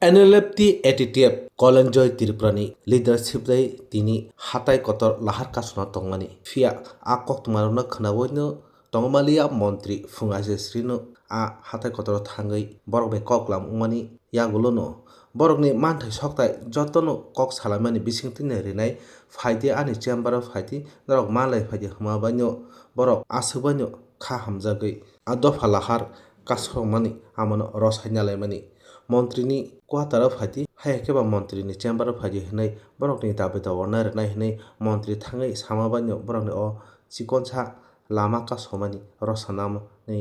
NLFT ATTF Kolenjoy Tirprani leadership dai tini hatai kotor lahar kasuna tongmani fia akok tumaruna khanaboino tongmalia montri fungaje srino a hatai kotor thangai borok be koklam umani yagulono borokni manthai soktai jotono kok salamani bisingtine rinai phaide ani chamber of phaiti dorok malai phaide hmabanyo borok asubano kha hamjagoi adofa lahar kasomani amono rosainalaimani মন্ত্রীনি কোয়াতারা ফাইতি হায়াকেবা মন্ত্রীনি চেম্বারাव ফাইদি হनै বরকনি দাবিदा অরनाय रनाय हनै মন্ত্রী থাঙ্গै সামাবানি বরকনি অ চিকনসা লামা কাসমani রসানামনি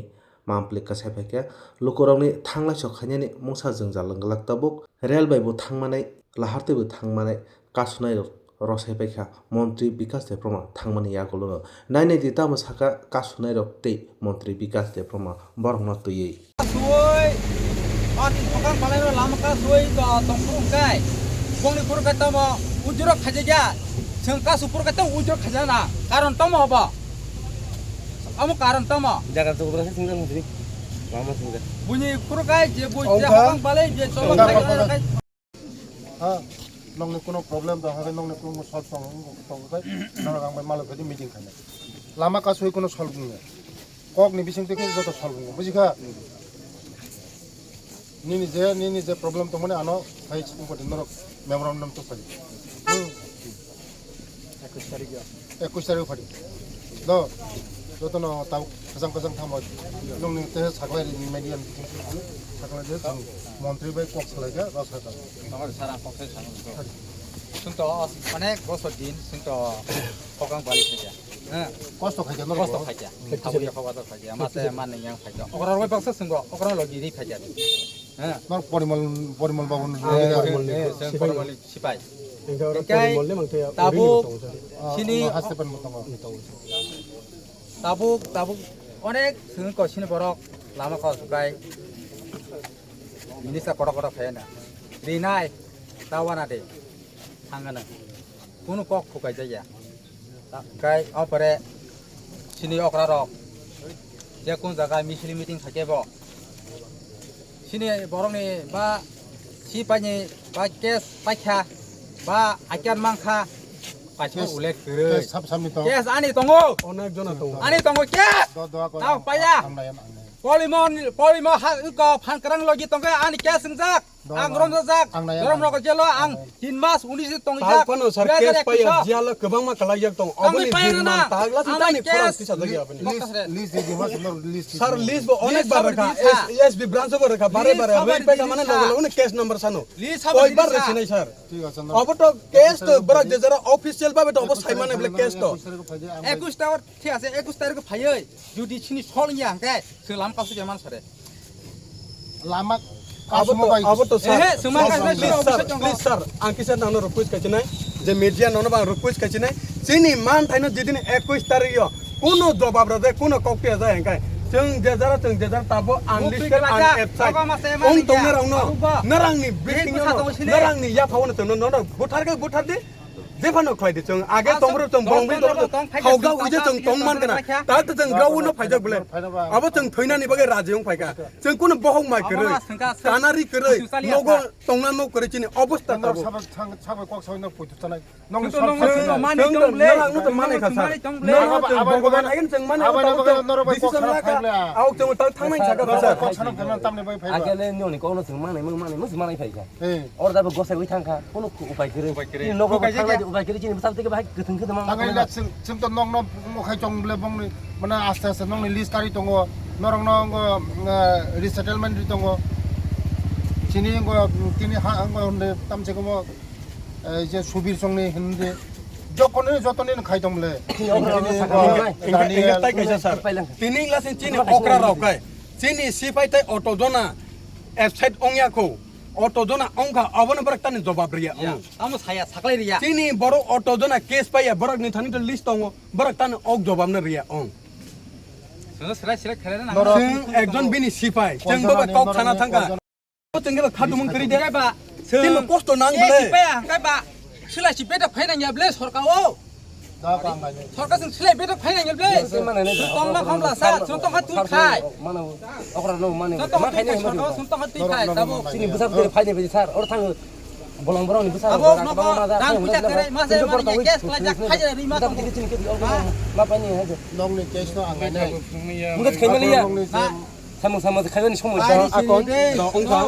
মামপ্লিক কাসাইफायके लुकरंनि थांलाय सखायनि मुसा जोंजालंगलाक Tabuk रेलबायबो थांमानाय लाहारतेबो थांमानाय कासुनाय रसायफायखा मन्त्री विकास देप्रमा थांमानि यागुलो नायनाय दिता मसाका कासुनाय रक्ते मन्त्री विकास देप्रमा बरंना तुयै Ani tukang balai lo lama ka suai to tongpung kai. Bongni pur kata mo ujuro khajaja. Sengka supur kata ujuro khajana. Karon tomo apa? Kamu karon tomo. Jaga tu berasa singkat mesti. Lama singkat. Bunyi pur kai je bunyi tukang balai je coba kai. Ha, nong ni kuno problem dah. Hari nong ni kuno solve tong kai. Nong orang malu kadi meeting kai. Lama ka suai kuno solve ni. Kok ni bising tu kai jodoh solve ni. Mesti ka. Nini je problem to mane ano hai chungko dinoro memorandum to padi 21 tarik padi do jotono taw kajang thamo nongni te saklai media saklai de মন্ত্রী bai kok salaga rasata Nomor sarang pokse sarang. Sunto অনেক বছর দিন sunto tukang balai saja. kosto khaja noro Kosto saja. Tabu ya kawato saja. Masa mana yang saja. Orang orang paksa sungguh orang lagi di saja. nor porimal babun Sipai. Tabuk sini hastepan mutama tabuk onek sengko sini borok lama kau sukai ini sa korak kayana rinai tawana de hangana kunu kok kukai jaya kai opere sini okra rok je kun jaga misli meeting sakebo sini borok ni ba sipanye ba kes pakha ba akan mangkha pacu ulet kere sab samni to kes ani tongo onek jona to ani tongo kes do ko tahu paya polimon hak ko phan kerang logi tongo ani kes sengjak ang rom jak rom rok jelo ang 3 mas 19 tong jak pano sar kes paya jiala kebang ma kalajak tong oboni dirman tagla tani kurang tisa lagi apni list di mas nor list sar list bo onek bar rakha SB branch bo rakha bare wait pay mane logolo une case number sano koi bar rechi nai sir ঠিক আছে अब तो case तो बरा जे जरा official भाबे तो अबो साइमाने black case तो 21 tower ठीक আছে 21 तारिख फायै जुदि सिनि सलनि आंखाय सोलाम कासु जमान सरे lama अब तो sir eh semua please sir आंकी सर नानो रिक्वेस्ट कचिनाय जे मीडिया ननो बा रिक्वेस्ट कचिनाय सिनि मान थाइनो जेदिन 21 तारिख यो कोनो जवाब रदे कोनो कक्टे जाय हंकाय जों जेजार ताबो अनलिस्टेड अन वेबसाइट उन तंगना रावनो नरांनि ब्रिफिंग नरांनि या फावनो तंनो ननो बुथार दे जेफानो खयदे जों आगे तंब्रो जों बंबे दरो हावगा उजे जों तंमान गना ता जों ग्राउनो फायजा बले अब जों थैनानि बगे राजें फायगा जों कोनो बहं माय करे तानारि करे नगो तंना न करे चिनि अवस्था ताबो साबै kok sawi no putu tanai nong mani tongle नरांनो त माने खासा नरांनो भगवान आइगन जों माने डिसिसन लाका आउ जों ता थांनाय छाका sar kok sanam kanan tamne bai phai Agaknya ni orang kau nak semana, mesti mana ikai kan? Orang dah bergosai wei tangka, kau nak upai kiri. Ini nogo tangka upai kiri cini besar tiga bahaya keteng mang. tangai la sim to nong no mo khai chong ble bong ni mana asta nong ni list kari tongo norong nong resettlement ri tongo chini ngo tini ha ngo ne tam che mo je subir song ni hinde jotone khai tong ble Ingat tay kaisa sar. Tini lasin cini okra rokai. Cini sipai tay auto dona website ongya ko. Auto dona ongka abon berak tani jawab ria. kamu saya saklai ria Cini baru auto dona case paya berak ni thani to list tongo berak tani ok jawab na ria ong. sira khare na Sing ekjon bini sipai. Jeng baba kok sana thangka. Jeng baba khadu mung keri dia. ba Tim kosto nang eh bele. sipai angkai ba sila sipai da phaina nya ble sorka o दा गांगायनो सरकारजों सोलायबाय दं फायनांगोन बे सुनतंना खामलासा सुनतंहा तुइ खाय मानो अकरा no माने सुनतंहा मा तुइ खायनो खाय हेमा सुनतंहा तुइ खाय दाबो सिनि बुसा बुसा फायदे बायदि सार अर थाङो बलं बरं नि Busa abo nopo dang puja kare mase mane gas kelajak haja rima मा tong बिदि चिनि मा पाइनि हाजो नंनि केसनो आंगायनो मुगत खैमलिया नंनि सामु सामु खायनि समाव akon ongka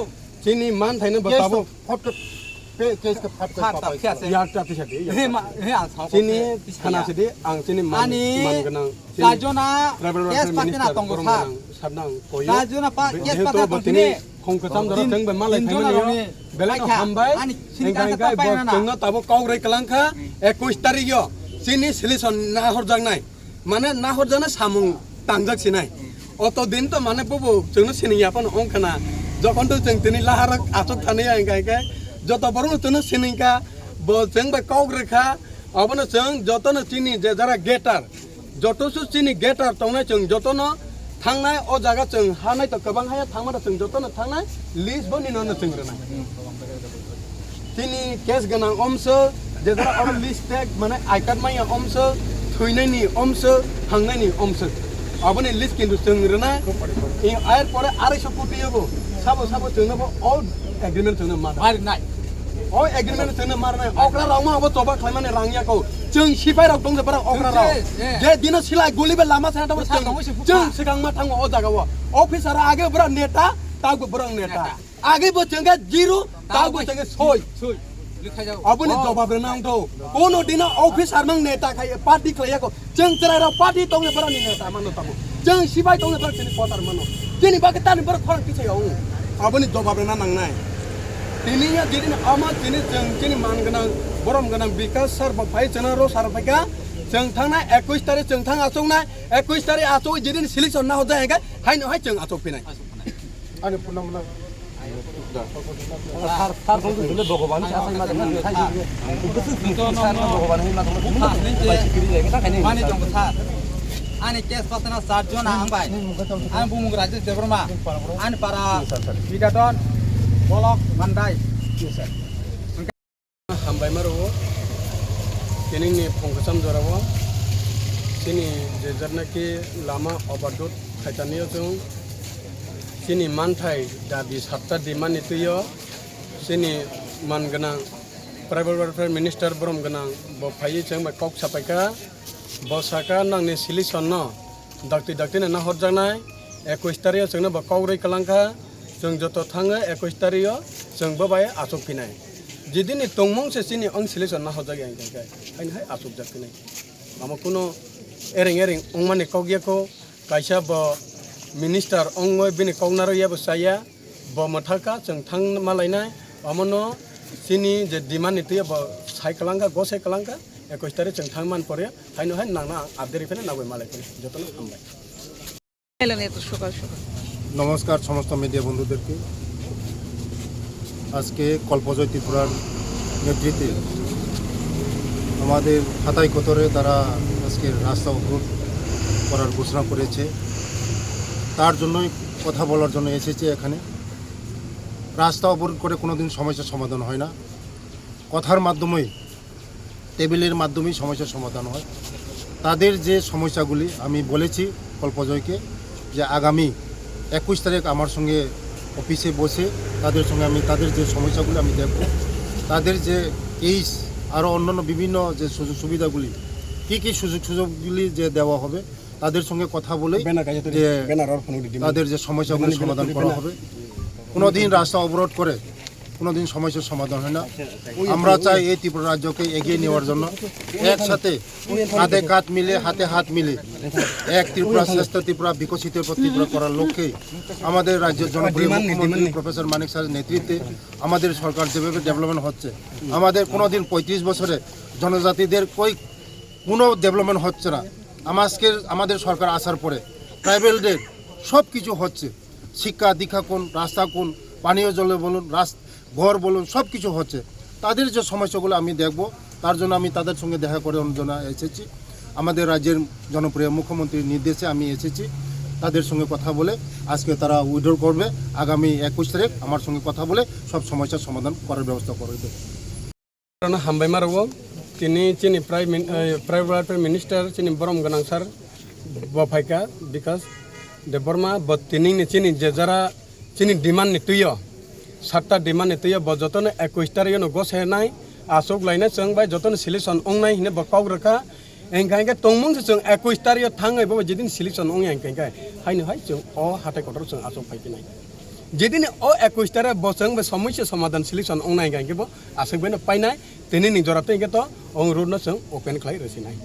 sini man thaino batabo फट पे केस के फट khat ta khya se yak ta pisadi he ma he ang sao sini khana sidi ang sini man ani ganang kajona gas patina tong go sa sadang koyo kajona pa gas jehetu patina tong botini ni khongkasam dara theng be malai thaimani bela no hambai engkai gai bo tengno tabo kongrai kalangkha 21 tarik yo sini solution na horjak nai mane na horjana samung tangjak sinai oto din to mane bobo jengno sini yapan ongkhana যখন তো जों दिनै लाहाराक आसक थानाया engkai जत बरनो तनो सिनिका ब जों बे कौग रेखा अबनो जों जतनो चिनि जे जरा गेटार जतसु चिनि गेटार तंनाय जों जतनो थांनाय अ जागा जों हानाय त गोबां हाया थांमा जों जतनो थांनाय लिस्ट बो निनो जों रेना चिनि केस गोनां अमसो जे जरा अ लिस्ट टेग माने आइ कार्ड माया अमसो थुइनायनि अमसो थांनायनि अमसो अबनि लिस्ट किन्तु जों रेना इ आयर परे 250 कोटी होबो साबो साबो जोंनो अल एग्रीमेंट जोंनो मा mar nai Oh, agreement जोंनो मारनाय अक्रा राव मा अब जबा खालामनानै रांयाखौ जों सिफाय राव दं जबरा अक्रा राव जे दिनो सिलाय गुलिबे लामा साना दं जों सिगां मा थांगो अ जागाव अफिसार आगे बरा नेता तागो बरा नेता आगे बो जोंगा जिरो तागो जोंगा सय sui likhai jau अबनि जवाब रेनांग दो कोनो दिना अफिसार mang नेता खाय पार्टी खलायाखौ जों जरा राव पार्टी दं बरा नेता मानो तागो जों सिफाय दं बरा तिनि पतार मानो तिनि बाके तानि बरा खरं किसायाव अबनि जवाब रेना नांनाय दिनैया दिनै आमा दिनै जों दिनै मान गोनां बरम गोनां बिकास सार बाफाय जोंना र सार बायगा जों थांनाय 21 तारिख जों थां आसौनाय 21 तारिख आसौ दिनै सिलेक्शन ना होजाय गाय हायनो हाय जों आसौ फैनाय आनि पुनमना सार सार दं जोंनो भगवान आसाय मा दं थाइ गोसो सार भगवान नि मा दं बाय सिकिरि जाय थाखायनो mani tong sa ani gas patina 7 jona angbai an bumung raja debrma an para bidaton bolok bandai हामबाय मारो दिनैनि फंकसम जराव दिनै जेरनाखि लामा अबादुत खायतानियाव जों दिनै मानथाय दाबि सातटा डिमान्ड नितुयो दिनै मान गोनां प्राइभेट वेलफेयार मिनिस्टार ब्रह्म गोनां बफायै जों बे कक सापायका बसाका नांनि सिलेक्शन न डाक्टि डाक्टिना ना हरजानाय 21 तारिख जोंनो बा कौरै कलांखा जों जत थाङो 21 तारिख जों बाय आसक फिनाय जिदिनि तंमं से सिनि आं सिलेक्शन ना हरजाय गाय आइनहाय आसक जाफिनाय मामा कुनो एरें एरें अंमानि कगियाखौ कायसा ब मिनिस्टार अंगय बिनि कौनारो याबो साया ब मथाका जों थां मालायनाय अमनो सिनि जे डिमान्ड नितुया ब साइकलांगा गो साइकलांगा 21 तारिख जों थां मान परे हायनो हाय नांना आपदेरि फेना नागय मालायफोर जतन हामबाय নমস্কার সমস্ত মিডিয়া বন্ধুদেরকে আজকে কল্পজয় ত্রিপুরার নেতৃত্বে আমাদের হাতাই কোতরে তারা আজকে রাস্তা অবরোধ করার ঘোষণা করেছে তার জন্যই কথা বলার জন্য এসেছি এখানে রাস্তা অবরোধ করে কোনোদিন সমস্যার সমাধান হয় না কথার মাধ্যমেই টেবিলের মাধ্যমেই সমস্যার সমাধান হয় তাদের যে সমস্যাগুলি আমি বলেছি কল্পজয়কে যে আগামী 21 তারিখ আমার সঙ্গে অফিসে বসে তাদের সঙ্গে আমি তাদের যে সমস্যাগুলি আমি দেখব তাদের যে কেস আরও অন্যান্য বিভিন্ন যে সুযোগ সুবিধাগুলি কী সুযোগ সুযোগগুলি যে দেওয়া হবে তাদের সঙ্গে কথা বলে যে তাদের যে সমস্যাগুলি সমাধান করা হবে কোনোদিন রাস্তা অবরোধ করে কোনোদিন সমস্যার সমাধান হয় না আমরা চাই এই ত্রিপুরা রাজ্যকে এগিয়ে নেওয়ার জন্য একসাথে কাঁধে কাঁধ মিলে হাতে হাত মিলে এক ত্রিপুরা শ্রেষ্ঠ ত্রিপুরা বিকশিত ত্রিপুরা করার লক্ষ্যে আমাদের রাজ্যের জনপ্রিয় মুখ্যমন্ত্রী প্রফেসর মানিক স্যারের নেতৃত্বে আমাদের সরকার যেভাবে ডেভেলপমেন্ট হচ্ছে আমাদের কোনোদিন 35 বছরে জনজাতিদের কোনো ডেভেলপমেন্ট হচ্ছে না আমাদের সরকার আসার পরে ট্রাইবেলদের সব কিছু হচ্ছে শিক্ষা দীক্ষা কোন রাস্তা কোন পানীয় জলে বলুন ঘর বলুন সব কিছু হচ্ছে তাদের যে সমস্যাগুলো আমি দেখব তার জন্য আমি তাদের সঙ্গে দেখা করে জন্য এসেছি আমাদের রাজ্যের জনপ্রিয় মুখ্যমন্ত্রীর নির্দেশে আমি এসেছি তাদের সঙ্গে কথা বলে আজকে তারা উইথড্র করবে আগামী 21 তারিখ আমার সঙ্গে কথা বলে সব সমস্যার সমাধান করার ব্যবস্থা করবে হামবাই মারো tini chini private minister chini borom ganang sar bo phaika because the Burma but tini ni chini jejara chini demand ni tuyo satta demand ni tuyo bo jotone 21 tarik no gos he nai asok laina chung bai jotone solution ong nai hine bo kok raka engkai ke tongmung se chung 21 tarik thangai bo jedin solution ong engkai kai haini hai chung o hatai kotor chung asok phaiki nai যেদিন ও 21 তারিখ বসং বে সমস্যা সমাধান solution online গাইকে বো আসক Ben পাইনাই তেনি নিজরাতে গে তো অং rude ন song open খাই রসিনাই